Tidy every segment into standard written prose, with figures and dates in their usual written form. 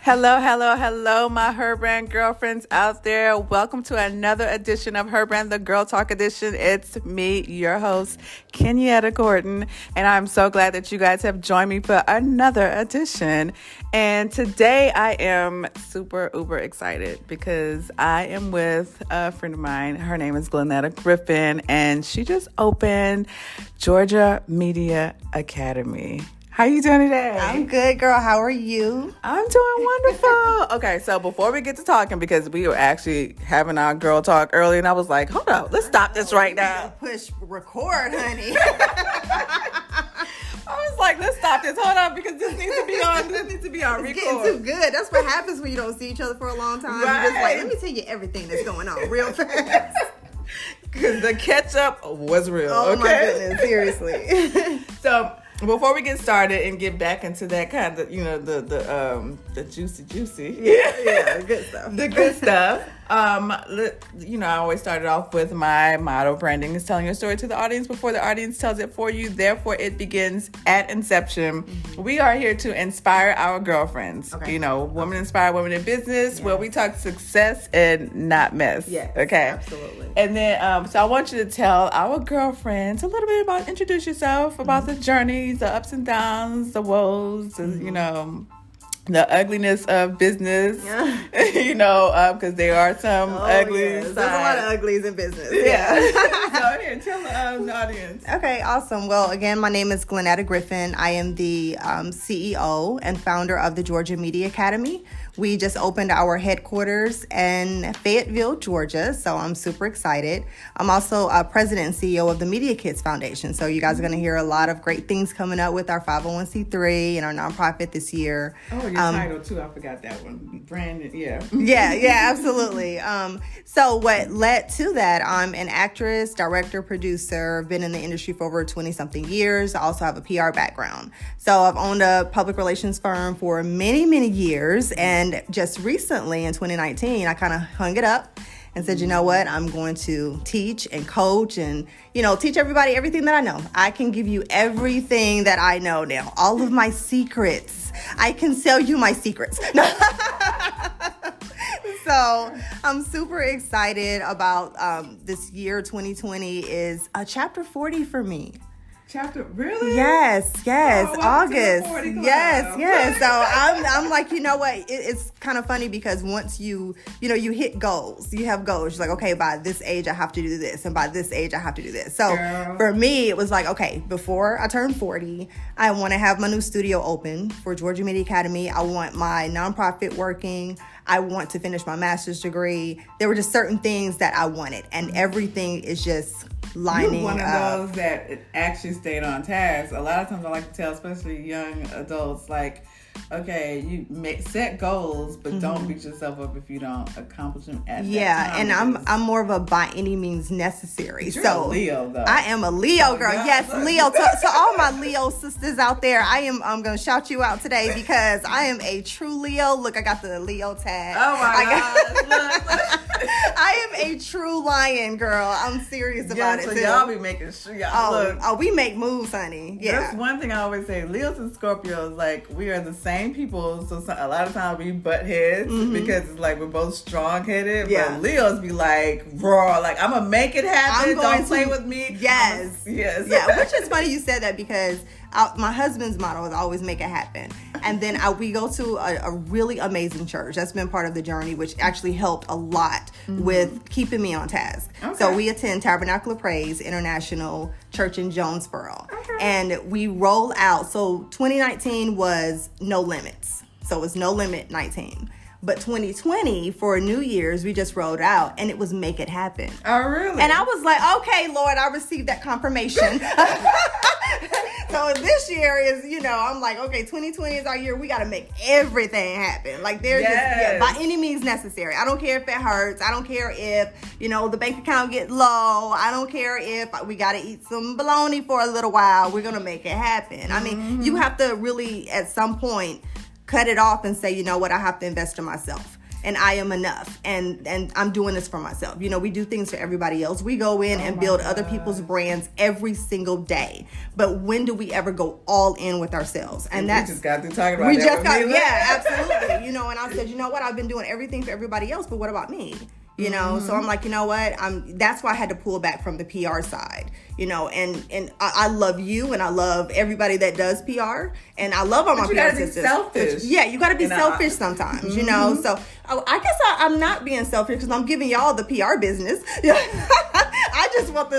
Hello, hello, hello, my Her Brand girlfriends out there. Welcome to another edition of Her Brand, the Girl Talk Edition. It's me, your host, Kenyetta Gordon, and I'm so glad that you guys have joined me for another edition. And today I am super uber excited because I am with a friend of mine. Her name is GlenNeta Griffin, and she just opened Georgia Media Academy. How you doing today? I'm good, girl. How are you? I'm doing wonderful. Okay, so before we get to talking, because we were actually having our girl talk early, and I was like, hold up, let's stop this right now. Push record, honey. I was like, let's stop this. Hold up, because this needs to be on. This needs to be on It's record. getting too good. That's what happens when you don't see each other for a long time. Right. You're just like, let me tell you everything that's going on real fast. Because the catch up was real. Oh okay? my goodness, seriously. So before we get started and get back into that kind of, the juicy. Yeah, good stuff. The good stuff. I always started off with my motto: branding is telling your story to the audience before the audience tells it for you. Therefore, it begins at inception. Mm-hmm. We are here to inspire our girlfriends. Okay. Women inspire women in business, yes, where we talk success and not mess. Yes, okay. Absolutely. And then, so I want you to tell our girlfriends a little bit about, introduce yourself, about the journeys, the ups and downs, the woes, the ugliness of business, because there are some ugly sides. There's a lot of uglies in business. Yeah. So here, tell the audience. Okay, awesome. Well, again, my name is GlenNeta Griffin. I am the CEO and founder of the Georgia Media Academy. We just opened our headquarters in Fayetteville, Georgia, so I'm super excited. I'm also president and CEO of the Media Kids Foundation, so you guys are going to hear a lot of great things coming up with our 501c3 and our nonprofit this year. Oh, your title too, I forgot that one. Brandon, yeah. Yeah, absolutely. So what led to that, I'm an actress, director, producer, been in the industry for over 20-something years. I also have a PR background. So I've owned a public relations firm for many, many years, and just recently in 2019, I kind of hung it up and said, you know what, I'm going to teach and coach and, teach everybody everything that I know. I can give you everything that I know now, all of my secrets. I can sell you my secrets. So I'm super excited about this year. 2020 is a chapter 40 for me. Chapter, really? Yes, Oh, August. Yes. So I'm like, you know what? It's kind of funny because once you hit goals, you have goals. You're like, okay, by this age I have to do this, and by this age I have to do this. So for me, it was like, okay, before I turn 40, I want to have my new studio open for Georgia Media Academy. I want my nonprofit working. I want to finish my master's degree. There were just certain things that I wanted, and everything is just lining You're one up. of those that actually stayed on task. A lot of times I like to tell, especially young adults, like, okay, you set goals, but don't beat yourself up if you don't accomplish them at that time. Yeah, and I'm more of a by any means necessary. You're a Leo, though. I am a Leo girl. God, yes, look. Leo. So all my Leo sisters out there, I'm gonna shout you out today because I am a true Leo. Look, I got the Leo tag. Oh my God. I am a true lion, girl. I'm serious about it. So too. y'all be making sure y'all look. Oh, we make moves, honey. Yeah. That's one thing I always say. Leos and Scorpios, like, we are the same people. So a lot of times we butt heads because it's like we're both strong headed. Yeah. But Leos be like raw. Like, I'm gonna make it happen. Don't play with me. Yes. Yes. Yeah. Which is funny you said that because my husband's motto is always make it happen. And then we go to a really amazing church. That's been part of the journey, which actually helped a lot with keeping me on task. Okay. So we attend Tabernacle of Praise International Church in Jonesboro. Okay. And we roll out. So 2019 was No Limits. So it's No Limit 19. But 2020, for New Year's, we just rolled out, and it was Make It Happen. Oh, really? And I was like, okay, Lord, I received that confirmation. So this year is, I'm like, okay, 2020 is our year. We got to make everything happen. Like, there's just, by any means necessary. I don't care if it hurts. I don't care if, the bank account get low. I don't care if we got to eat some bologna for a little while. We're going to make it happen. I mean, you have to really, at some point, cut it off and say, you know what, I have to invest in myself. and I am enough, and I'm doing this for myself. You know, we do things for everybody else. We go in and build other people's brands every single day. But when do we ever go all in with ourselves? And that's, we just got to talk about that. Yeah, absolutely. You know, and I said, you know what? I've been doing everything for everybody else, but what about me? You know, so I'm like, you know what? That's why I had to pull back from the PR side, you know, and I love you and I love everybody that does PR and I love all my PR sisters. You gotta be selfish. Yeah, you gotta be selfish sometimes, you know. So I guess I'm not being selfish because I'm giving y'all the PR business. I just want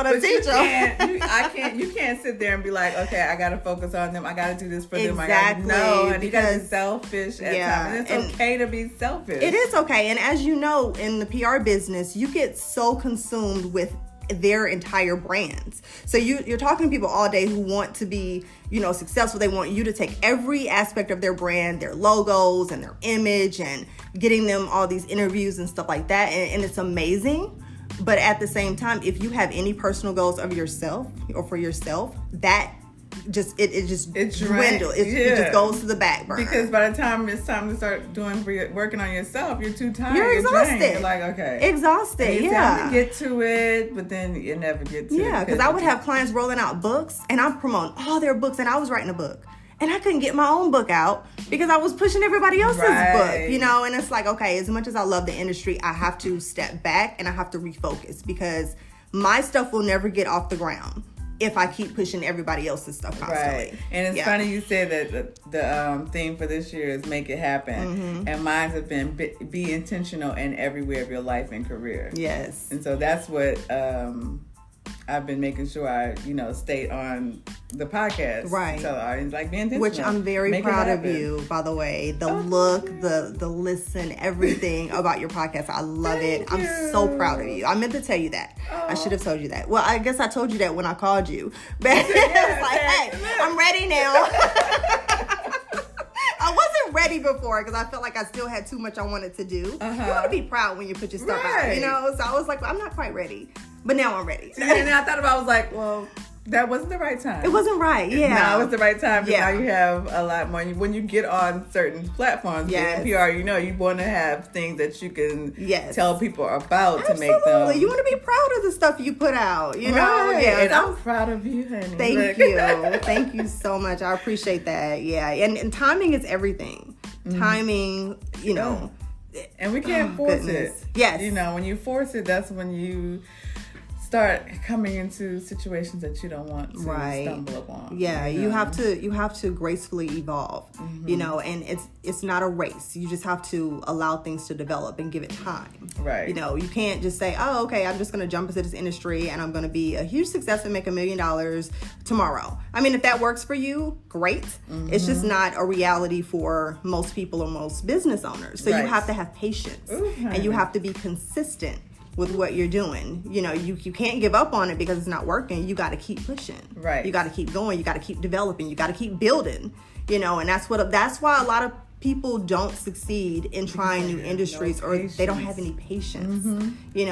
to teach them. You can't sit there and be like, okay, I gotta focus on them. I gotta do this for them. Exactly. And you gotta be selfish at times. And it's okay to be selfish. It is okay. And as you know, in the PR business, you get so consumed with their entire brands. So you're talking to people all day who want to be, you know, successful. They want you to take every aspect of their brand, their logos and their image, and getting them all these interviews and stuff like that. And it's amazing. But at the same time, if you have any personal goals of yourself or for yourself, that just it dwindles. It just goes to the back burner. Because by the time it's time to start working on yourself, you're too tired. You're exhausted. You're like, okay, exhausted. It's time to get to it, but then you never get to it. Yeah, because I would have clients rolling out books, and I'm promoting all their books, and I was writing a book. And I couldn't get my own book out because I was pushing everybody else's book, you know? And it's like, okay, as much as I love the industry, I have to step back and I have to refocus because my stuff will never get off the ground if I keep pushing everybody else's stuff constantly. Right. And it's funny you said that the theme for this year is make it happen. And mine have been be intentional in every way of your life and career. Yes. And so that's what I've been making sure I, stay on the podcast. Right. So I like being intentional. Which I'm very proud of you, by the way. The look, the listen, everything about your podcast. I love it. I'm so proud of you. I meant to tell you that. I should have told you that. Well, I guess I told you that when I called you. But I was like, hey, I'm ready now. I wasn't ready before because I felt like I still had too much I wanted to do. You want to be proud when you put your stuff out, you know? So I was like, well, I'm not quite ready. But now I'm ready. And then I thought about it, I was like, well, that wasn't the right time. It wasn't right, yeah. Now it was the right time because now you have a lot more. When you get on certain platforms, in PR, you want to have things that you can tell people about to make them. You want to be proud of the stuff you put out, you know? Right. Yeah, and I'm proud of you, honey. Thank you. Thank you so much. I appreciate that. Yeah. And timing is everything. Timing, And we can't force it. Yes. When you force it, that's when you start coming into situations that you don't want to stumble upon. Yeah, you have to gracefully evolve. And it's not a race. You just have to allow things to develop and give it time. Right. You can't just say, oh, okay, I'm just going to jump into this industry and I'm going to be a huge success and make $1 million tomorrow. I mean, if that works for you, great. It's just not a reality for most people or most business owners. So you have to have patience and you have to be consistent with what you're doing. You can't give up on it because it's not working. You got to keep pushing. Right. You got to keep going. You got to keep developing. You got to keep building. And that's why a lot of people don't succeed in trying new industries or they don't have any patience. You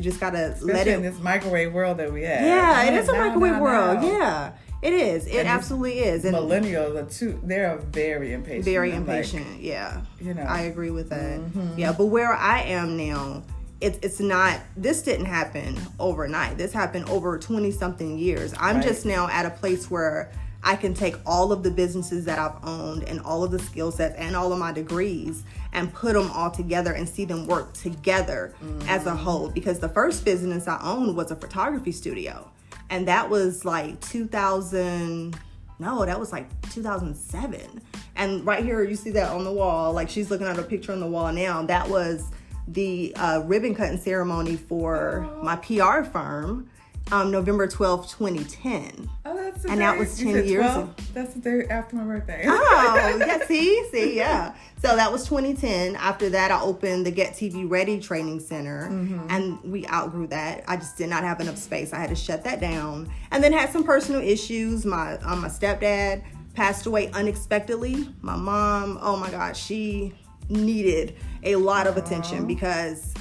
just gotta let it. In this microwave world that we have. Yeah, it is a microwave world. Yeah, it is. It absolutely is. And millennials they're very impatient. Very impatient. Yeah. I agree with that. Yeah, but where I am now, it's not, this didn't happen overnight. This happened over 20 something years. I'm just now at a place where I can take all of the businesses that I've owned and all of the skill sets and all of my degrees and put them all together and see them work together as a whole. Because the first business I owned was a photography studio. And that was like 2007. And right here, you see that on the wall. Like she's looking at a picture on the wall now. That was the ribbon cutting ceremony for my PR firm, November 12th, 2010. Oh, that's and that was 10 years ago. That's the day after my birthday. Oh, yeah, see, yeah. So that was 2010. After that, I opened the Get TV Ready Training Center, and we outgrew that. I just did not have enough space. I had to shut that down, and then had some personal issues. My stepdad passed away unexpectedly. My mom, oh my God, she needed a lot of attention because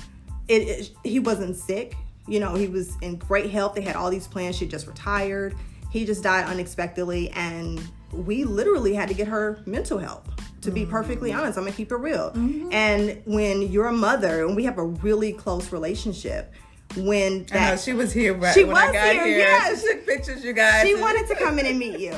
he wasn't sick. He was in great health. They had all these plans. She just retired. He just died unexpectedly, and we literally had to get her mental help. To be perfectly honest, I'm gonna keep it real. And when you're a mother, and we have a really close relationship, when that I know she was here when was I got here. Yes. She took pictures, you guys. She wanted to come in and meet you.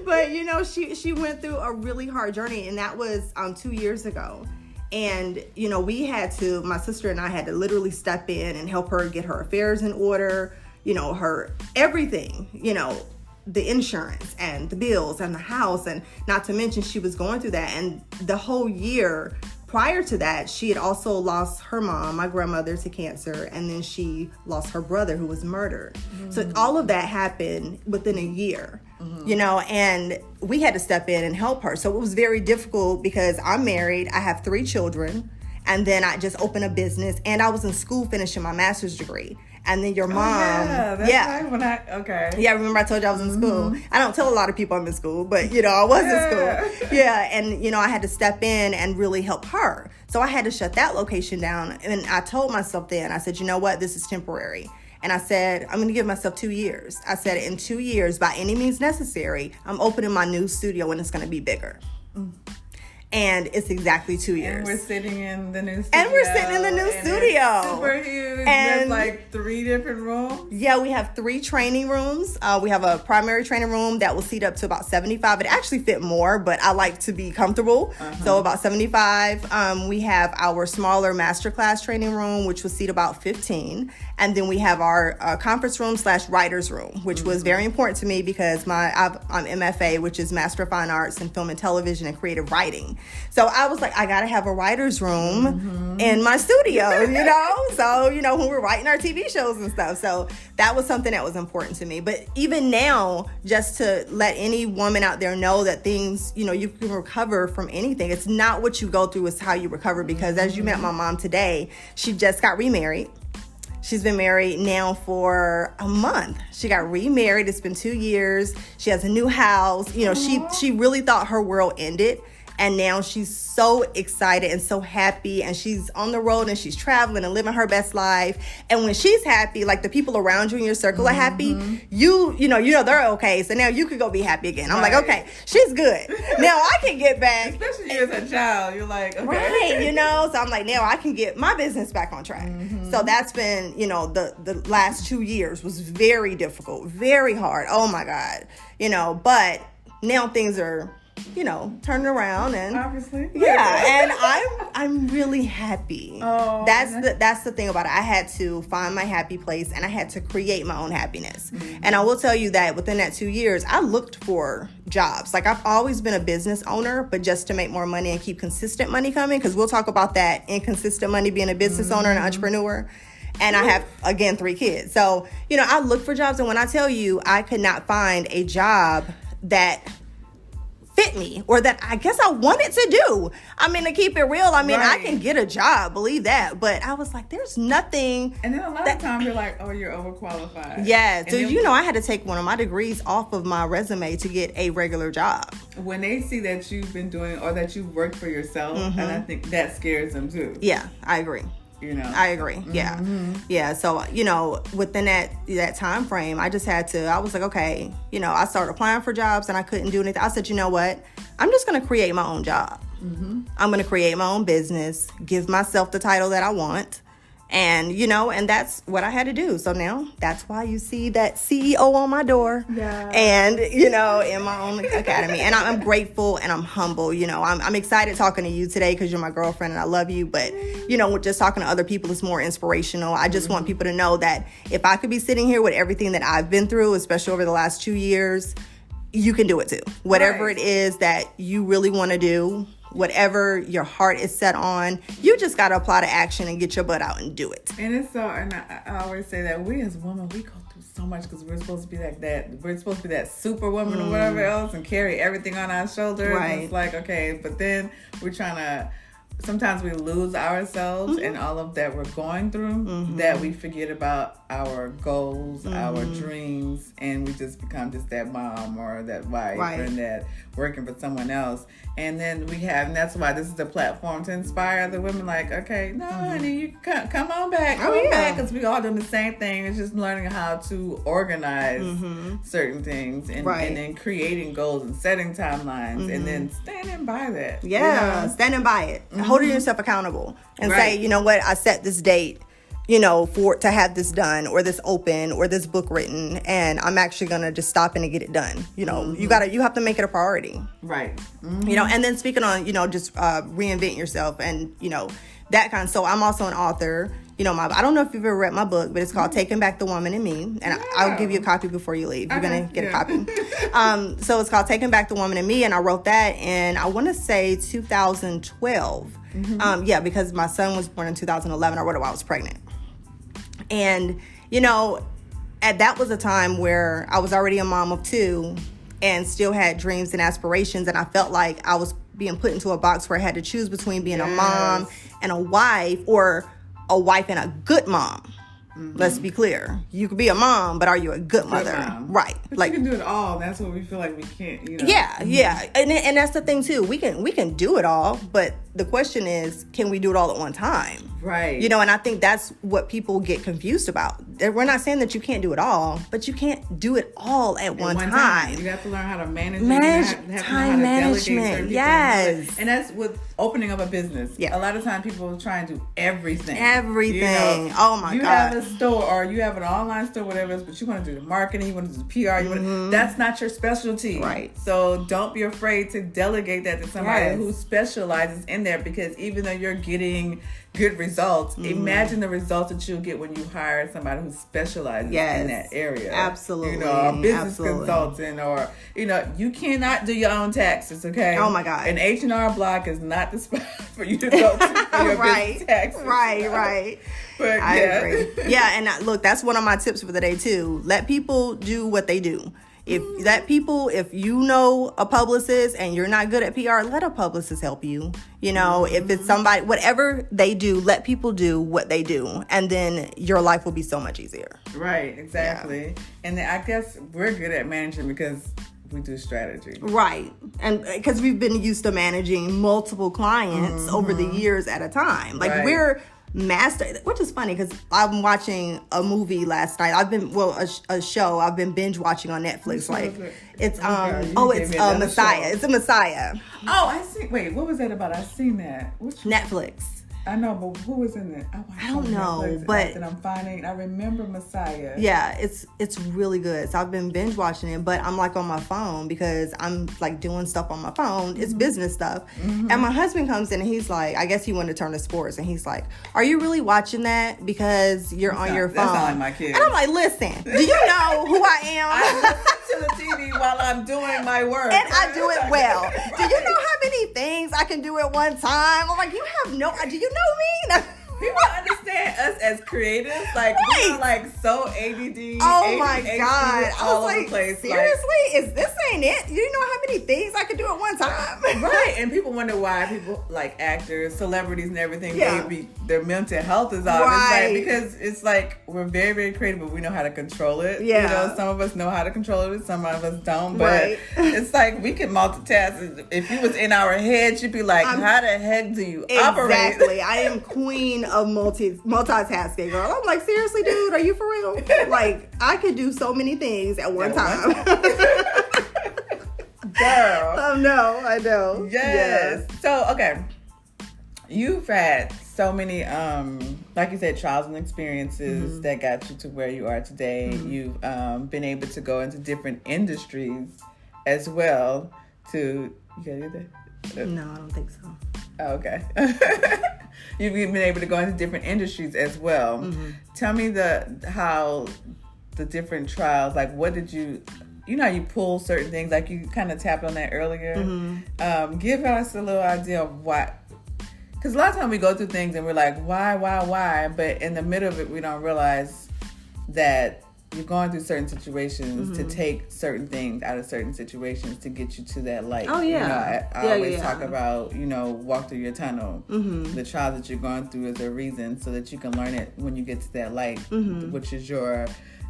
But you know, she went through a really hard journey, and that was 2 years ago. And you know, my sister and I had to literally step in and help her get her affairs in order. You know, her everything. You know, the insurance and the bills and the house, and not to mention she was going through that. And the whole year prior to that, she had also lost her mom, my grandmother, to cancer, and then she lost her brother who was murdered. So all of that happened within a year, you know, and we had to step in and help her. So it was very difficult because I'm married, I have 3 children, and then I just opened a business, and I was in school finishing my master's degree. And then your mom, right when remember I told you I was in school. I don't tell a lot of people I'm in school, but you know, I was in school. And you know, I had to step in and really help her. So I had to shut that location down. And I told myself then, I said, you know what, this is temporary. And I said, I'm going to give myself 2 years. I said, in 2 years, by any means necessary, I'm opening my new studio, and it's going to be bigger. And it's exactly 2 years. And we're sitting in the new studio. Studio. Super huge. And there's like 3 different rooms. Yeah, we have 3 training rooms. We have a primary training room that will seat up to about 75. It actually fit more, but I like to be comfortable. So about 75. We have our smaller masterclass training room, which will seat about 15. And then we have our conference room / writer's room, which was very important to me because I'm MFA, which is Master of Fine Arts in Film and Television and Creative Writing. So I was like, I got to have a writer's room in my studio, you know? So, you know, when we're writing our TV shows and stuff. So that was something that was important to me. But even now, just to let any woman out there know that things, you know, you can recover from anything. It's not what you go through, it's how you recover. Because as you met my mom today, she just got remarried. She's been married now for a month. She got remarried. It's been 2 years. She has a new house. You know, she really thought her world ended. And now she's so excited and so happy, and she's on the road and she's traveling and living her best life. And when she's happy, like the people around you in your circle are happy, you know they're okay. So now you could go be happy again. I'm like, okay, she's good. Now I can get back. Especially you as a child, you're like, okay. Right, you know, so I'm like, now I can get my business back on track. So that's been, you know, the last 2 years was very difficult, very hard. Oh my God, you know, but now things are, you know, turning around, and obviously, and I'm really happy. That's the thing about it. I had to find my happy place, and I had to create my own happiness. And I will tell you that within that 2 years, I looked for jobs. Like, I've always been a business owner, but just to make more money and keep consistent money coming, because we'll talk about that inconsistent money, being a business owner and an entrepreneur. And I have, again, 3 kids. So, you know, I look for jobs, and when I tell you I could not find a job that fit me, or that I guess I wanted to do. I mean, to keep it real, I mean, I can get a job, believe that. But I was like, there's nothing. And then a lot of times you're like, oh, you're overqualified. Yeah. So, you know, I had to take one of my degrees off of my resume to get a regular job. When they see that you've been doing, or that you've worked for yourself, and I think that scares them too. Yeah, I agree. You know, I agree. Yeah. So, you know, within that time frame, I just had to, I was like, okay, you know, I started applying for jobs and I couldn't do anything. I said, you know what? I'm just going to create my own job. I'm going to create my own business, give myself the title that I want. And, you know, and that's what I had to do. So now that's why you see that CEO on my door. Yeah. And, you know, in my own academy. And I'm grateful and I'm humble. You know, I'm excited talking to you today because you're my girlfriend and I love you. But, you know, just talking to other people is more inspirational. I just want people to know that if I could be sitting here with everything that I've been through, especially over the last 2 years, you can do it too. Whatever it is that you really want to do, whatever your heart is set on, you just got to apply to action and get your butt out and do it. And it's so, and I always say that we as women, we go through so much because we're supposed to be like that. We're supposed to be that superwoman or whatever else and carry everything on our shoulders. Right. And it's like, okay, but then we're trying to sometimes we lose ourselves in all of that we're going through, that we forget about our goals, our dreams, and we just become just that mom or that wife and that working for someone else. And then and that's why this is a platform to inspire other women, like, okay, no, honey, you come on back, because we all doing the same thing. It's just learning how to organize certain things and then creating goals and setting timelines and then standing by that. Yeah, standing by it, holding yourself accountable, and say, you know what, I set this date, you know, to have this done or this open or this book written, and I'm actually gonna just stop in and get it done. You know, you have to make it a priority, right? You know, and then speaking on, you know, just reinvent yourself and, you know, that kind. So I'm also an author. You know, I don't know if you've ever read my book, but it's called Taking Back the Woman in Me. And I'll give you a copy before you leave. You're going to get a copy. So it's called Taking Back the Woman in Me. And I wrote that in, I want to say 2012. Because my son was born in 2011. I wrote it while I was pregnant. And, you know, that was a time where I was already a mom of 2 and still had dreams and aspirations. And I felt like I was being put into a box where I had to choose between being a mom and a wife, or a wife and a good mom. Let's be clear. You could be a mom, but are you a good mother? Right. But like, you can do it all. That's what we feel like we can't, you know. Yeah. And that's the thing too. We can do it all, but the question is, can we do it all at one time? Right. You know, and I think that's what people get confused about. We're not saying that you can't do it all, but you can't do it all at one time. You have to learn how to manage time management. Yes. And that's with opening up a business. Yeah. A lot of times people try and do everything. Everything. You know, oh my God. You have a store or you have an online store, whatever it is, but you want to do the marketing, you want to do the PR, that's not your specialty. Right. So don't be afraid to delegate that to somebody who specializes in there, because even though you're getting good results, imagine the results that you'll get when you hire somebody who specializes in that area. Absolutely. You know, a business consultant, or, you know, you cannot do your own taxes, okay? Oh my God. An H&R Block is not the spot for you to go to for your business taxes. Right. But I agree. Yeah, and look, that's one of my tips for the day too. Let people do what they do. If you know a publicist and you're not good at PR, let a publicist help you. You know, if it's somebody, whatever they do, let people do what they do. And then your life will be so much easier. Right, exactly. Yeah. And then I guess we're good at managing because we do strategy. Right. And because we've been used to managing multiple clients over the years at a time. Like we're master, which is funny because I'm watching a movie last night. A show I've been binge watching on Netflix. It's Messiah. It's a Messiah. Oh, I see. Wait, what was that about? I seen that. Netflix. I know, but who was in it? I don't know, but I remember Messiah. Yeah, it's really good. So I've been binge watching it, but I'm like on my phone because I'm like doing stuff on my phone. It's business stuff. And my husband comes in and he's like, I guess he wanted to turn to sports, and he's like, "Are you really watching that because you're on your phone?" That's not like my kids. And I'm like, "Listen, do you know who I am?" I listen to the TV while I'm doing my work, and I do it well. Do you know how many things I can do at one time? I'm like, you have no idea. You know me? People understand us as creatives. Like, we're like so ADD. Oh my God. All over the place. Seriously? This ain't it? You know how many things I can do at one time? Right. And people wonder why people like actors, celebrities and everything, their mental health is off. Right. It's like, because it's like we're very, very creative, but we know how to control it. Yeah. You know, some of us know how to control it, some of us don't. But it's like we can multitask. If you was in our heads, you'd be like, how the heck do you operate? Exactly. I am queen of multitasking, girl. I'm like, seriously, dude, are you for real? Like, I could do so many things at one time. Girl. I know. Yes. So, okay. You've had so many, like you said, trials and experiences that got you to where you are today. You've been able to go into different industries as well you got it? No, I don't think so. Oh, okay. You've been able to go into different industries as well. Tell me how the different trials, like what did you know how you pull certain things, like you kind of tapped on that earlier. Give us a little idea of what, because a lot of times we go through things and we're like, why? But in the middle of it, we don't realize that you're going through certain situations to take certain things out of certain situations to get you to that light. Oh, yeah. I always talk about, walk through your tunnel. The trial that you're going through is a reason so that you can learn it when you get to that light, which is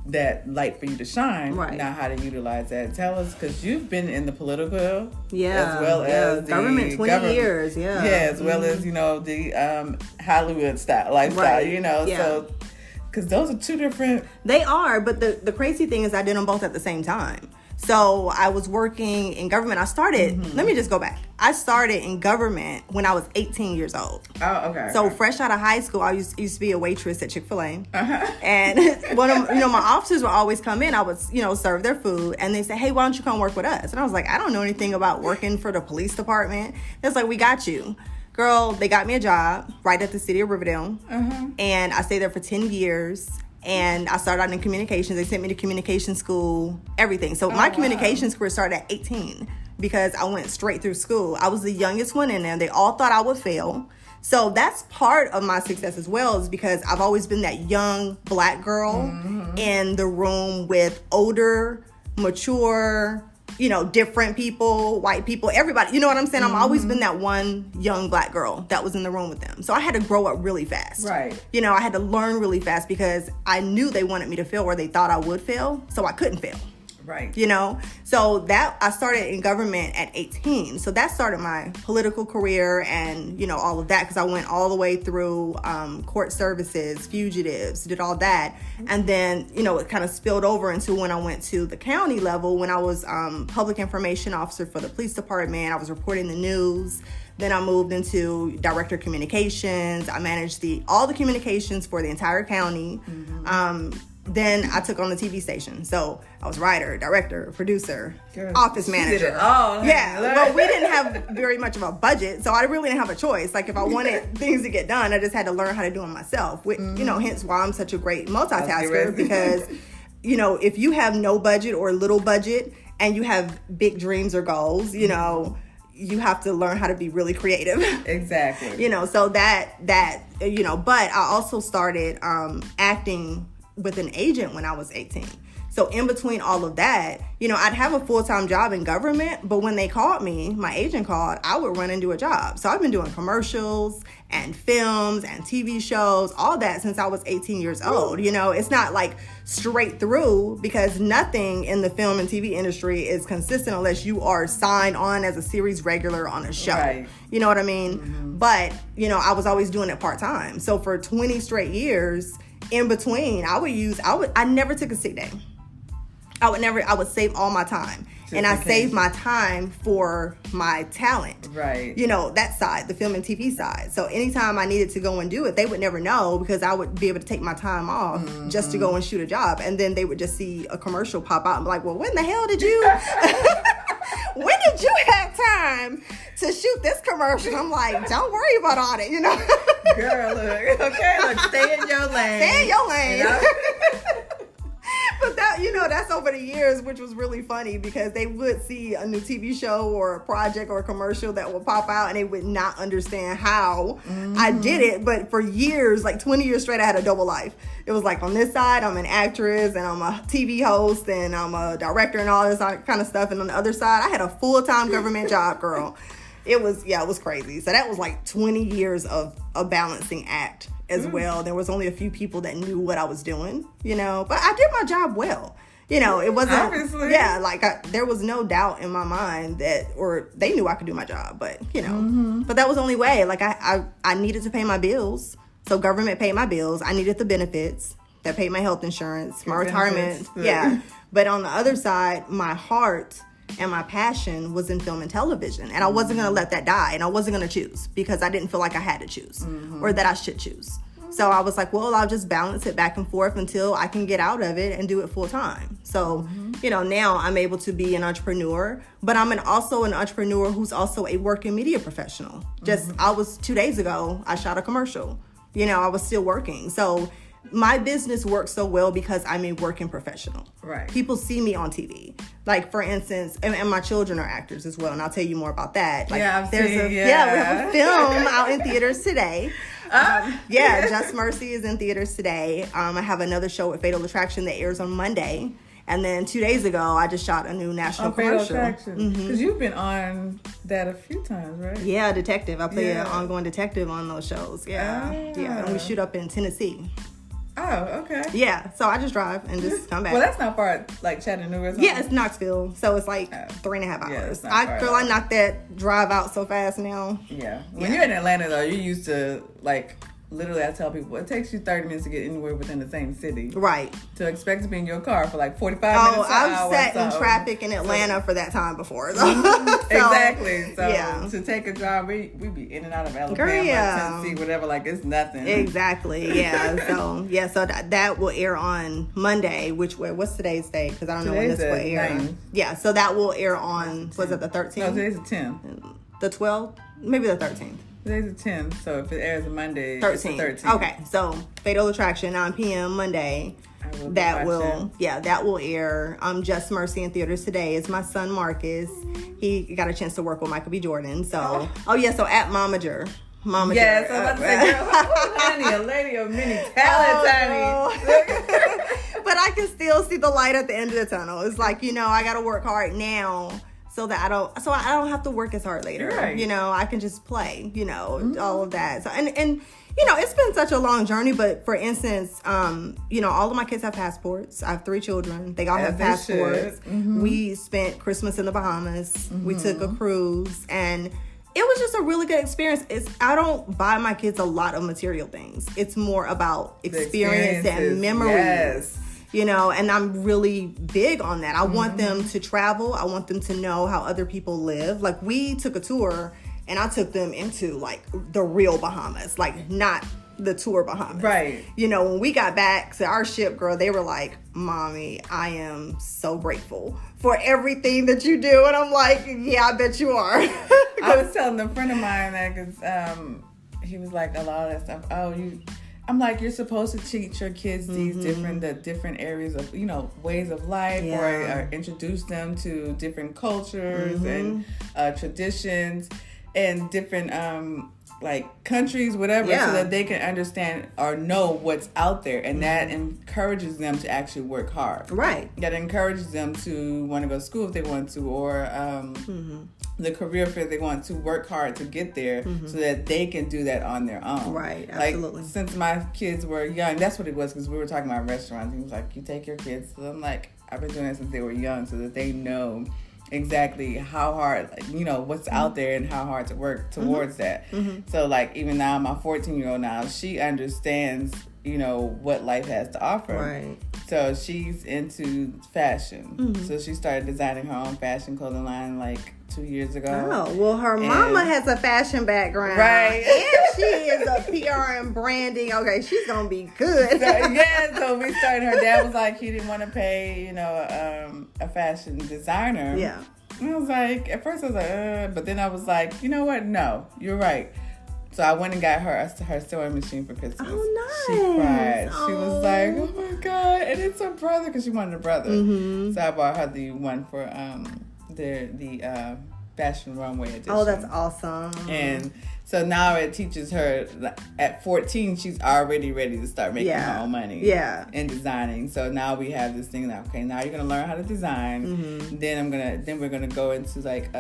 that light for you to shine. Right. Now, how to utilize that. Tell us, because you've been in the political, as well as government, 20 years, as well as the Hollywood lifestyle, so. Because those are two different... They are, but the crazy thing is I did them both at the same time. So I was working in government. I started... Let me just go back. I started in government when I was 18 years old. Oh, okay. So fresh out of high school, I used to be a waitress at Chick-fil-A. And one of my officers would always come in. I would, serve their food. And they say, hey, why don't you come work with us? And I was like, I don't know anything about working for the police department. It's like, we got you. Girl, they got me a job right at the city of Riverdale. And I stayed there for 10 years. And I started out in communications. They sent me to communication school, everything. So my communications career started at 18 because I went straight through school. I was the youngest one in there. They all thought I would fail. So that's part of my success as well, is because I've always been that young black girl in the room with older, mature, different people, white people, everybody. You know what I'm saying? I've always been that one young black girl that was in the room with them. So I had to grow up really fast. Right. I had to learn really fast because I knew they wanted me to fail where they thought I would fail. So I couldn't fail. Right. So that I started in government at 18. So that started my political career and, all of that, because I went all the way through court services, fugitives, did all that. And then, it kind of spilled over into when I went to the county level, when I was public information officer for the police department. I was reporting the news. Then I moved into director of communications. I managed all the communications for the entire county. Then I took on the TV station. So I was writer, director, producer, office manager. Oh, yeah. Well, we didn't have very much of a budget, so I really didn't have a choice. Like, if I wanted things to get done, I just had to learn how to do them myself. Hence why I'm such a great multitasker, because, if you have no budget or little budget and you have big dreams or goals, you have to learn how to be really creative. Exactly. So that but I also started acting with an agent when I was 18. So in between all of that, I'd have a full-time job in government, but when they called me, my agent called, I would run and do a job. So I've been doing commercials and films and TV shows, all that since I was 18 years old. It's not like straight through, because nothing in the film and TV industry is consistent unless you are signed on as a series regular on a show. Right. You know what I mean? But, I was always doing it part-time. So for 20 straight years, in between, I never took a sick day. I would save all my time. And I saved my time for my talent. Right. That side, the film and TV side. So anytime I needed to go and do it, they would never know, because I would be able to take my time off just to go and shoot a job. And then they would just see a commercial pop out and be like, well, when the hell did you... when did you have time to shoot this commercial? I'm like, don't worry about all that, Girl, look, stay in your lane. Stay in your lane. But that, that's over the years, which was really funny, because they would see a new TV show or a project or a commercial that would pop out and they would not understand how I did it. But for years, like 20 years straight, I had a double life. It was like, on this side, I'm an actress and I'm a TV host and I'm a director and all this kind of stuff. And on the other side, I had a full-time government job, girl. It was crazy. So that was like 20 years of a balancing act as well. There was only a few people that knew what I was doing, but I did my job well. It wasn't, obviously. There was no doubt in my mind or they knew I could do my job, but, but that was the only way. Like, I needed to pay my bills. So government paid my bills. I needed the benefits that paid my health insurance, my retirement. Yeah. But on the other side, my heart and my passion was in film and television. And I wasn't going to let that die. And I wasn't going to choose, because I didn't feel like I had to choose or that I should choose. So I was like, well, I'll just balance it back and forth until I can get out of it and do it full time. So, now I'm able to be an entrepreneur, but I'm also an entrepreneur who's also a working media professional. I was 2 days ago, I shot a commercial. I was still working. So my business works so well because I'm a working professional. Right. People see me on TV. Like, for instance, and my children are actors as well, and I'll tell you more about that. Like, we have a film out in theaters today. Yeah, Just Mercy is in theaters today. I have another show with Fatal Attraction that airs on Monday. And then 2 days ago, I just shot a new national commercial. Because you've been on that a few times, right? Yeah, detective. I play an ongoing detective on those shows. Yeah. Yeah, and we shoot up in Tennessee. Oh, okay. Yeah, so I just drive and just come back. Well, that's not far, like Chattanooga or something? Yeah, it's Knoxville, so it's like 3.5 hours. I knocked that drive out so fast now. Yeah. When you're in Atlanta, though, you're used to, like, literally, I tell people, it takes you 30 minutes to get anywhere within the same city. Right. To expect to be in your car for like 45 minutes. Oh, I've sat in traffic in Atlanta for that time before. So, exactly. So to take a drive, we be in and out of Alabama, Tennessee, whatever, like it's nothing. Exactly. Yeah. So that will air on Monday, what's today's date? Because I don't know when this will air. 9. Yeah, so that will air on, was it the 13th? No, today's the 10th. The 12th? Maybe the 13th. Today's the 10th, so if it airs on Monday, 13th. It's the 13th. Okay, so Fatal Attraction, 9 p.m. Monday. That will air. Just Mercy in theaters today. It's my son Marcus. He got a chance to work with Michael B. Jordan. So, so at Momager. Yes, I was about to say, girl, honey, a lady of many talents, honey. But I can still see the light at the end of the tunnel. It's like, I got to work hard now. So that I don't have to work as hard later. Right. I can just play, all of that. So and it's been such a long journey, but for instance, all of my kids have passports. I have 3 children. They all have passports. We spent Christmas in the Bahamas. We took a cruise, and it was just a really good experience. I don't buy my kids a lot of material things. It's more about experience and memories. Yes. And I'm really big on that. I want them to travel. I want them to know how other people live. Like, we took a tour, and I took them into, like, the real Bahamas. Like, not the tour Bahamas. Right. When we got back to our ship, girl, they were like, Mommy, I am so grateful for everything that you do. And I'm like, yeah, I bet you are. I was telling a friend of mine that because he was like, a lot of that stuff, I'm like, you're supposed to teach your kids these different areas of, ways of life, or introduce them to different cultures and traditions and different like countries, whatever, so that they can understand or know what's out there, and that encourages them to actually work hard. Right. That encourages them to want to go to school if they want to, or the career field they want to work hard to get there, so that they can do that on their own. Right. Absolutely. Like, since my kids were young, that's what it was, because we were talking about restaurants. He was like, you take your kids. So I'm like, I've been doing it since they were young, so that they know exactly how hard, what's out there and how hard to work towards that. So, like, even now, my 14-year-old now, she understands, what life has to offer. Right. So she's into fashion. So she started designing her own fashion clothing line, like, 2 years ago. Oh, well, her mama has a fashion background. Right. And she is a PR and branding. Okay, she's going to be good. So we started, her dad was like, he didn't want to pay, a fashion designer. Yeah. And I was like, at first I was like, but then I was like, you know what? No, you're right. So I went and got her sewing machine for Christmas. Oh, nice. She cried. Oh. She was like, oh my God. And it's her brother, because she wanted a brother. So I bought her the one for the fashion runway edition. Oh, that's awesome. And so now it teaches her, at 14, she's already ready to start making her own money. Yeah. And designing. So now we have this thing that, okay, now you're going to learn how to design. Then we're going to go into, like,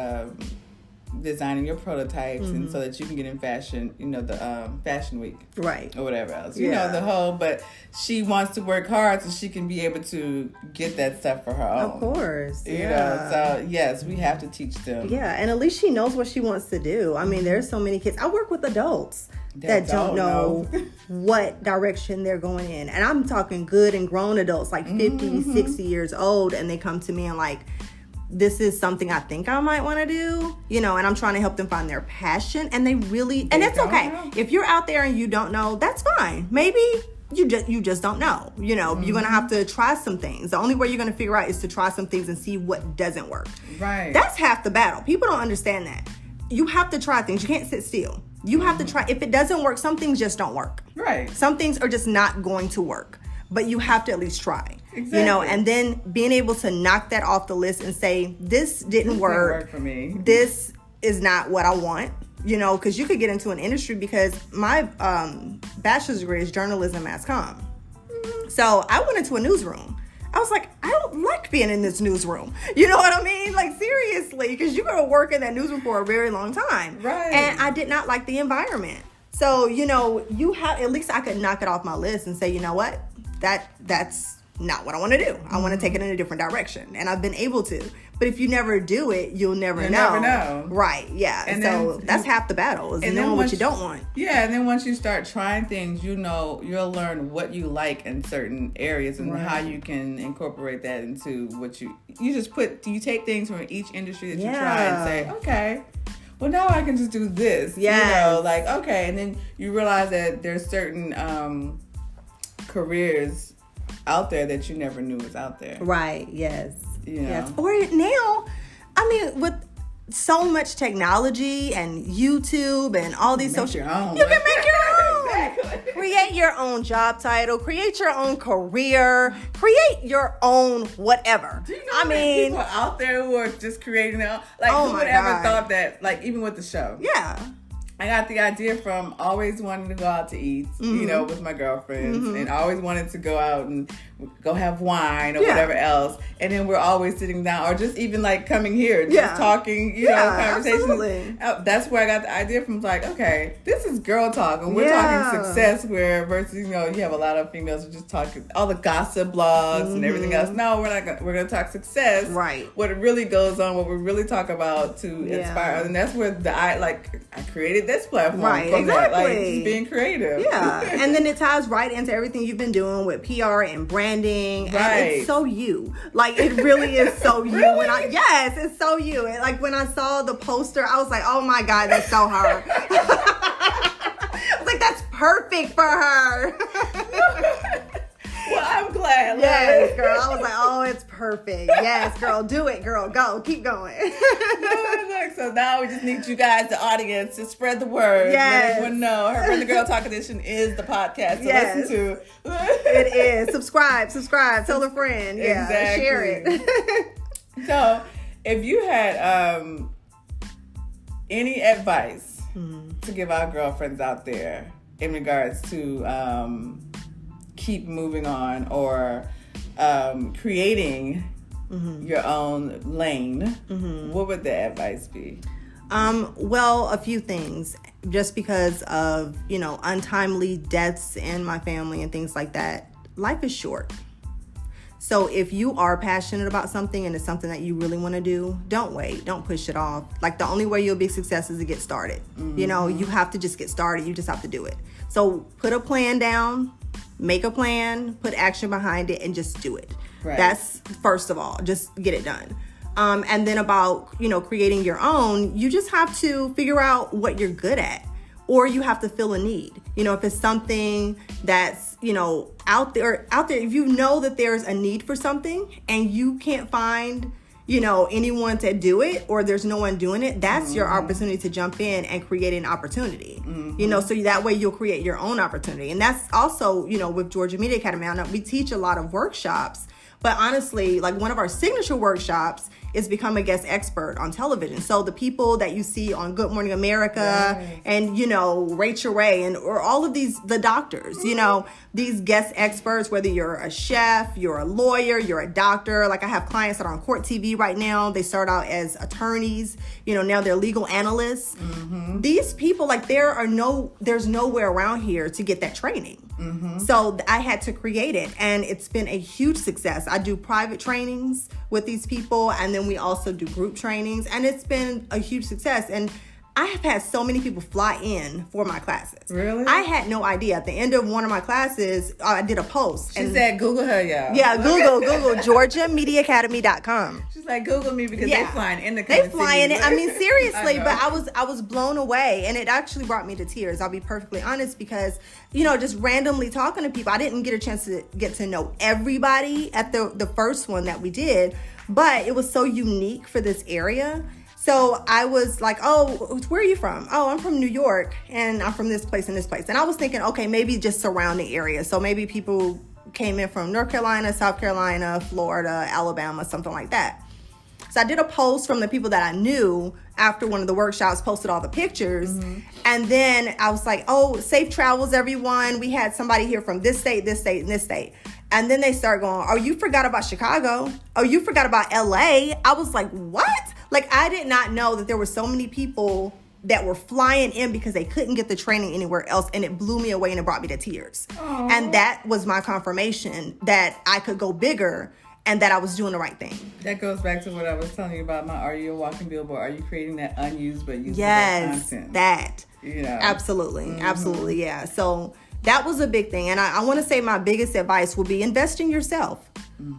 designing your prototypes, and so that you can get in fashion, the fashion week, right, or whatever else, the whole. But she wants to work hard so she can be able to get that stuff for her own. Of course, you know. So yes, we have to teach them. Yeah, and at least she knows what she wants to do. I mean, there's so many kids. I work with adults that don't know what direction they're going in, and I'm talking good and grown adults, like 50, 60 years old, and they come to me and like, this is something I think I might want to do, and I'm trying to help them find their passion, and and it's okay. If you're out there and you don't know, that's fine. Maybe you just don't know, you're going to have to try some things. The only way you're going to figure out is to try some things and see what doesn't work. Right. That's half the battle. People don't understand that. You have to try things. You can't sit still. You have to try. If it doesn't work, some things just don't work. Right. Some things are just not going to work, but you have to at least try. Exactly. And then being able to knock that off the list and say, this didn't work for me. This is not what I want. because you could get into an industry, because my bachelor's degree is journalism mass comm. So I went into a newsroom. I was like, I don't like being in this newsroom. You know what I mean? Like, seriously, because you're going to work in that newsroom for a very long time. Right. And I did not like the environment. So, you have, at least I could knock it off my list and say, you know what? That's not what I want to do. I want to take it in a different direction. And I've been able to. But if you never do it, you'll never know. Right, yeah. And so that's half the battle, is knowing what you don't want. Yeah, and then once you start trying things, you'll learn what you like in certain areas and how you can incorporate that into what you just you take things from each industry that you try and say, okay, well, now I can just do this. Yeah. Okay. And then you realize that there's certain careers out there that you never knew was out there. Right, yes. Yes. Or now, with so much technology and YouTube and all these social, you can make your own. Exactly. Create your own job title, create your own career, create your own whatever. Do you know people out there who are just creating their own? Who would ever thought that, even with the show? Yeah. I got the idea from always wanting to go out to eat, with my girlfriends, and always wanted to go out and go have wine or whatever else. And then we're always sitting down, or just even coming here, just talking, conversations. Absolutely. That's where I got the idea from. Like, okay, this is girl talk, and we're talking success, versus you have a lot of females who just talk all the gossip blogs and everything else. No, we're not. We're gonna talk success, right? What it really goes on, what we really talk about to inspire, and that's where I created this platform, right? From exactly. That, just being creative, and then it ties right into everything you've been doing with PR and branding, right? And it's so you, it really is so you. Really? Yes, it's so you. And when I saw the poster, I was like, oh my God, that's so her. I was like, that's perfect for her. Well, I'm glad. Yes, girl. I was like, oh, it's perfect. Yes, girl. Do it, girl. Go. Keep going. So now we just need you guys, the audience, to spread the word. Yes. Let everyone know. Her Friend the Girl Talk Edition is the podcast to listen to. It is. Subscribe. Tell a friend. Yeah. Exactly. Share it. So, if you had any advice to give our girlfriends out there in regards to keep moving on or creating your own lane, what would the advice be? Well, a few things. Just because of, untimely deaths in my family and things like that, life is short. So if you are passionate about something and it's something that you really want to do, don't wait. Don't push it off. The only way you'll be successful is to get started. You have to just get started. You just have to do it. So put a plan down, make a plan, put action behind it, and just do it. Right. That's first of all, just get it done. And then about, creating your own, you just have to figure out what you're good at, or you have to fill a need. If it's something that's, out there, if you know that there's a need for something and you can't find, anyone to do it, or there's no one doing it, that's your opportunity to jump in and create an opportunity. So that way you'll create your own opportunity. And that's also, with Georgia Media Academy, I know we teach a lot of workshops. But honestly, one of our signature workshops is become a guest expert on television. So the people that you see on Good Morning America and, Rachel Ray or all of the doctors, these guest experts, whether you're a chef, you're a lawyer, you're a doctor. I have clients that are on Court TV right now. They start out as attorneys, now they're legal analysts. These people, there's nowhere around here to get that training. So I had to create it, and it's been a huge success. I do private trainings with these people, and then we also do group trainings, and it's been a huge success. And I have had so many people fly in for my classes. Really? I had no idea. At the end of one of my classes, I did a post. She said, Google her, y'all. Yeah, Google GeorgiaMediaAcademy.com. She's like, Google me because they're flying in the They flying in. I mean, seriously, I but I was blown away, and it actually brought me to tears. I'll be perfectly honest, because, just randomly talking to people, I didn't get a chance to get to know everybody at the first one that we did, but it was so unique for this area. So I was like, oh, where are you from? Oh, I'm from New York, and I'm from this place and this place. And I was thinking, okay, maybe just surrounding areas. So maybe people came in from North Carolina, South Carolina, Florida, Alabama, something like that. So I did a post from the people that I knew after one of the workshops, posted all the pictures. And then I was like, oh, safe travels, everyone. We had somebody here from this state, this state, and this state. And then they start going, oh, you forgot about Chicago. Oh, you forgot about LA. I was like, what? Like, I did not know that there were so many people that were flying in because they couldn't get the training anywhere else. And it blew me away and it brought me to tears. Aww. And that was my confirmation that I could go bigger and that I was doing the right thing. That goes back to what I was telling you about Are You a Walking Billboard? Are you creating that unused but usable content? That. You know? Absolutely. Absolutely, yeah. So that was a big thing. And I want to say my biggest advice will be invest in yourself.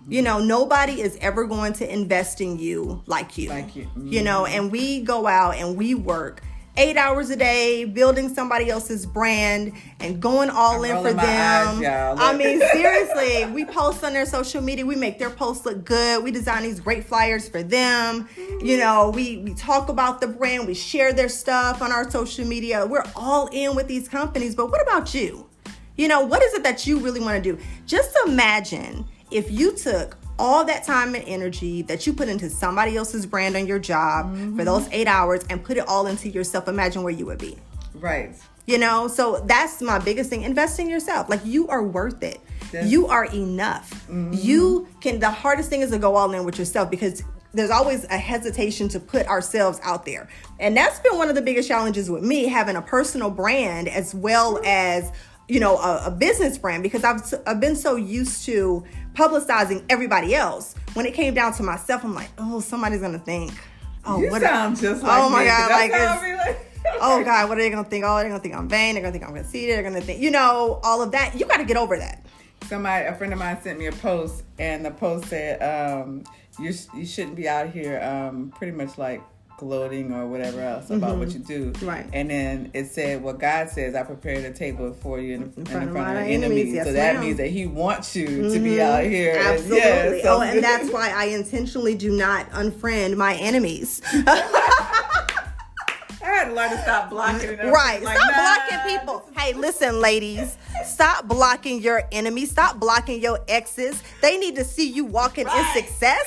You know, nobody is ever going to invest in you like you. You know, and we go out and we work 8 hours a day building somebody else's brand and going all in for them. I mean, seriously, we post on their social media. We make their posts look good. We design these great flyers for them. You know, we talk about the brand. We share their stuff on our social media. We're all in with these companies. But what about you? You know, what is it that you really want to do? Just imagine if you took all that time and energy that you put into somebody else's brand on your job for those 8 hours and put it all into yourself, imagine where you would be. Right. You know, so that's my biggest thing. Invest in yourself. Like, you are worth it. You are enough. You can, the hardest thing is to go all in with yourself because there's always a hesitation to put ourselves out there. And that's been one of the biggest challenges with me, having a personal brand as well as, you know, a business brand, because I've been so used to publicizing everybody else. When it came down to myself, I'm like, oh, somebody's gonna think, oh, you sound just like, oh my me, God, like, oh okay. God, what are they gonna think? Oh, they're gonna think I'm vain. They're gonna think I'm conceited. They're gonna think, you know, all of that. You got to get over that. A friend of mine sent me a post, and the post said, you shouldn't be out here, pretty much like gloating or whatever else about what you do. Right. And then it said, well, God says, I prepared a table for you in front of our enemies. Yes, so that means that he wants you to be out here. Absolutely. And that's why I intentionally do not unfriend my enemies. I had to learn to stop blocking. Right. Stop blocking people. Hey, listen, ladies. Stop blocking your enemies. Stop blocking your exes. They need to see you walking in success.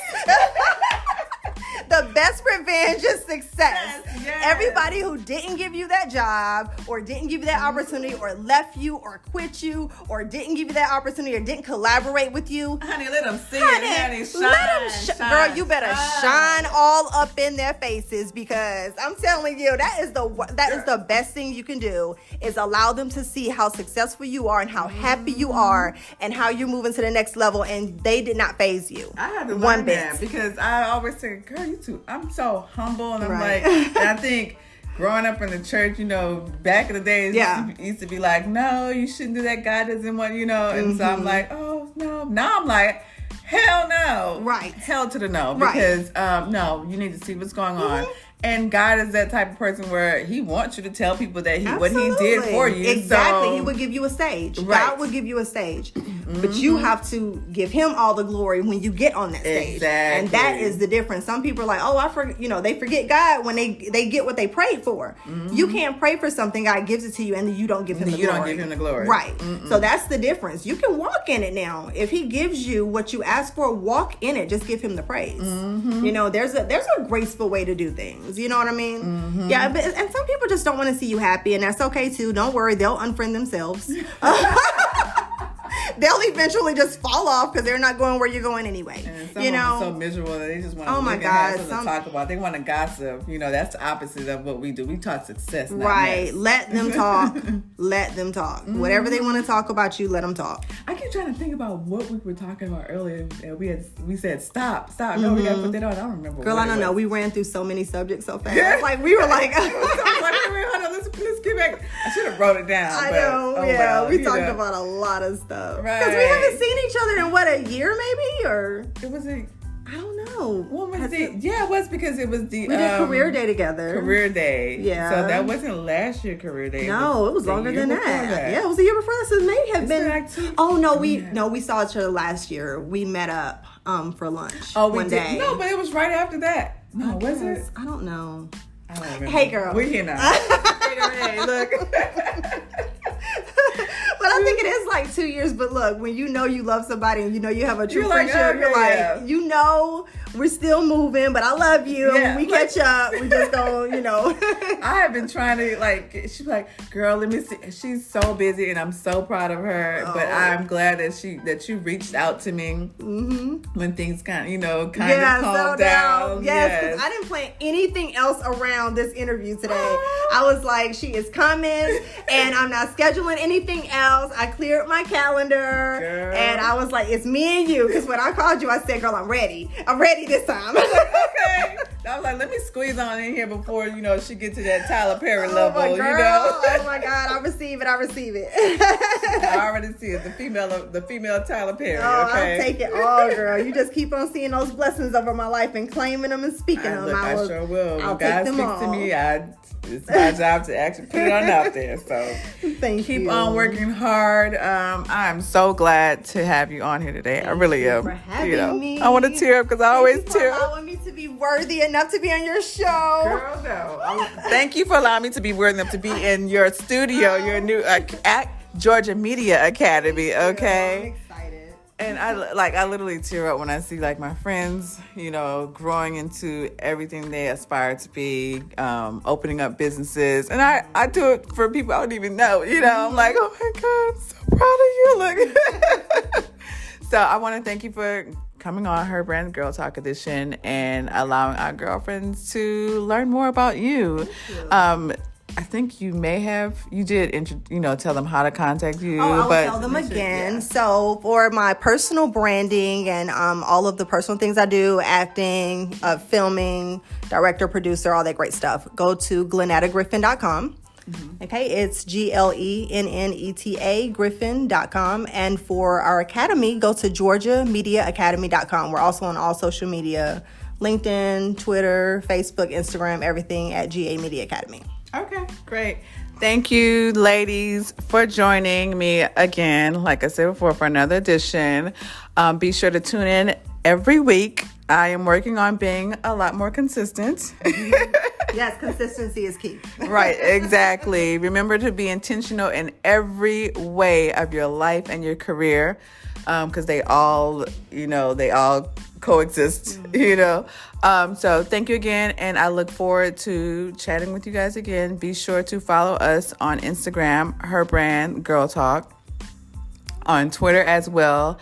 The best revenge is success. Yes. Everybody who didn't give you that job or didn't give you that opportunity or left you or quit you or didn't give you that opportunity or didn't collaborate with you. Honey, let them see it. Honey, shine. Girl, you better shine all up in their faces, because I'm telling you, that is the best thing you can do, is allow them to see how successful you are and how happy you are and how you're moving to the next level, and they did not faze you. I had to learn that, because I always say, girl, I'm so humble, and I'm like, and I think growing up in the church, you know, back in the days, used to be like, no, you shouldn't do that. God doesn't want, you know, and so I'm like, oh no. Now I'm like, hell no. Right. Hell to the no, because no, you need to see what's going on. And God is that type of person where he wants you to tell people that what he did for you. Exactly. So, he would give you a stage. Right. God would give you a stage. But you have to give him all the glory when you get on that stage. Exactly. And that is the difference. Some people are like, oh, I forget, you know, they forget God when they get what they prayed for. You can't pray for something, God gives it to you, and then you don't give him the glory. You don't give him the glory. Right. So that's the difference. You can walk in it now. If he gives you what you ask for, walk in it. Just give him the praise. You know, there's a graceful way to do things. You know what I mean? Yeah, and some people just don't want to see you happy, and that's okay too. Don't worry, they'll unfriend themselves. They'll eventually just fall off because they're not going where you're going anyway. And some you know, so miserable that they just want to have something to talk about. They want to gossip. You know, that's the opposite of what we do. We talk success, not mess. Let them talk. Let them talk. Whatever they want to talk about you, let them talk. I keep trying to think about what we were talking about earlier. We said stop. No, we gotta put that on. I don't remember. Girl, I don't know. We ran through so many subjects so fast. Like we were like, hold on, let's get back. I should have wrote it down. I know. We talked about a lot of stuff. Because we haven't seen each other in what, a year maybe? Or it was I don't know. What was it? Yeah, it was because it was we did career day together. Career day. Yeah. So that wasn't last year career day. No, it was longer than that. Yeah, it was the year before that. So it may have been like oh no, we saw each other last year. We met up for lunch. One day. No, but it was right after that. No, was it? I don't know. I don't remember. Hey girl. We're here now. Hey, look. But I think it is like 2 years. But look, when you know you love somebody and you know you have a true friendship, you're like, you know We're still moving, but I love you. Yeah, when we catch up, we just go, I have been trying to, she's like, girl, let me see. She's so busy, and I'm so proud of her. Oh. But I'm glad that you reached out to me when things kind of calmed down. Yes, because I didn't plan anything else around this interview today. I was like, she is coming, and I'm not scheduling anything else. I cleared my calendar, and I was like, it's me and you. Because when I called you, I said, girl, I'm ready. I'm ready this time. Okay. I was like, let me squeeze on in here before, she get to that Tyler Perry level, Oh my God, I receive it. I already see it. The female Tyler Perry. Oh, okay? I'll take it all, girl. You just keep on seeing those blessings over my life and claiming them and speaking them. I sure will. I'll when God take them speaks all. to me, it's my job to actually put it on out there. So keep on working hard. I'm so glad to have you on here today. I really am. For having me. I want to tear up because I always tear up. Allowing me to be worthy enough to be on your show. Girl, no. Thank you for allowing me to be worthy enough to be in your studio, your new at Georgia Media Academy. Okay. I'm excited. And I literally tear up when I see my friends, growing into everything they aspire to be, opening up businesses. And I do it for people I don't even know, I'm like, oh my God, I'm so proud of you. Look. So I want to thank you for coming on Her Brand Girl Talk Edition and allowing our girlfriends to learn more about you. I think you did, tell them how to contact you. I'll tell them again. Yeah. So for my personal branding and all of the personal things I do, acting, filming, director, producer, all that great stuff, go to GlenNetaGriffin.com. Mm-hmm. Okay, it's GlenNeta Griffin.com. And for our academy, go to GeorgiaMediaAcademy.com. We're also on all social media, LinkedIn, Twitter, Facebook, Instagram, everything at GA Media Academy. Okay, great. Thank you, ladies, for joining me again, like I said before, for another edition. Be sure to tune in every week. I am working on being a lot more consistent. Yes, consistency is key. Right, exactly. Remember to be intentional in every way of your life and your career, because they all coexist, So thank you again, and I look forward to chatting with you guys again. Be sure to follow us on Instagram, Her Brand Girl Talk, on Twitter as well,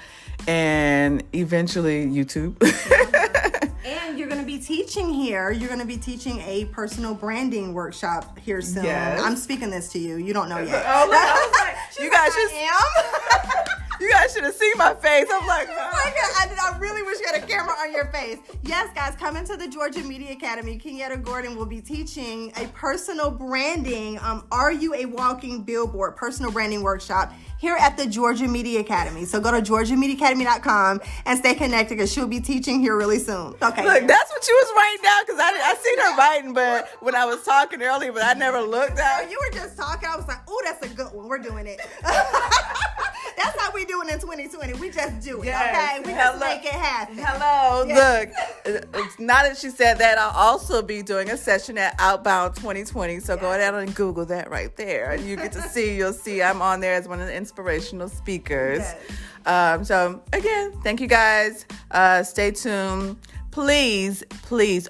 and eventually YouTube. And you're going to be teaching here. You're going to be teaching a personal branding workshop here soon. Yes. I'm speaking this to you. You don't know yet. Oh, I was like, you guys should have seen my face. I'm like, oh my God, I really wish you had a camera on your face. Yes, guys, come into the Georgia Media Academy. Kenyetta Gordon will be teaching a personal branding, Are You a Walking Billboard personal branding workshop here at the Georgia Media Academy. So go to GeorgiaMediaAcademy.com and stay connected because she'll be teaching here really soon. Okay. Look, that's what she was writing down because I seen her writing, but when I was talking earlier, but I never looked at. You were just talking. I was like, oh, that's a good one. We're doing it. That's how we doing in 2020. We just do it, okay? We just make it happen. Hello. Yes. Look, now that she said that, I'll also be doing a session at Outbound 2020. So go ahead and Google that right there. You get to see, you'll see I'm on there as one of the inspirational speakers. Yes. So again, thank you guys. Stay tuned. Please.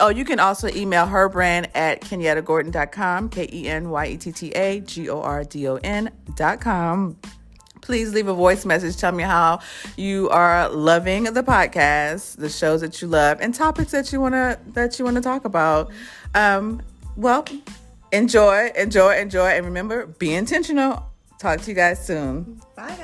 Oh, you can also email herbrand at KenyettaGordon.com, KenyettaGordon.com. Please leave a voice message. Tell me how you are loving the podcast, the shows that you love, and topics that you wanna talk about. Well, enjoy, and remember, be intentional. Talk to you guys soon. Bye, guys.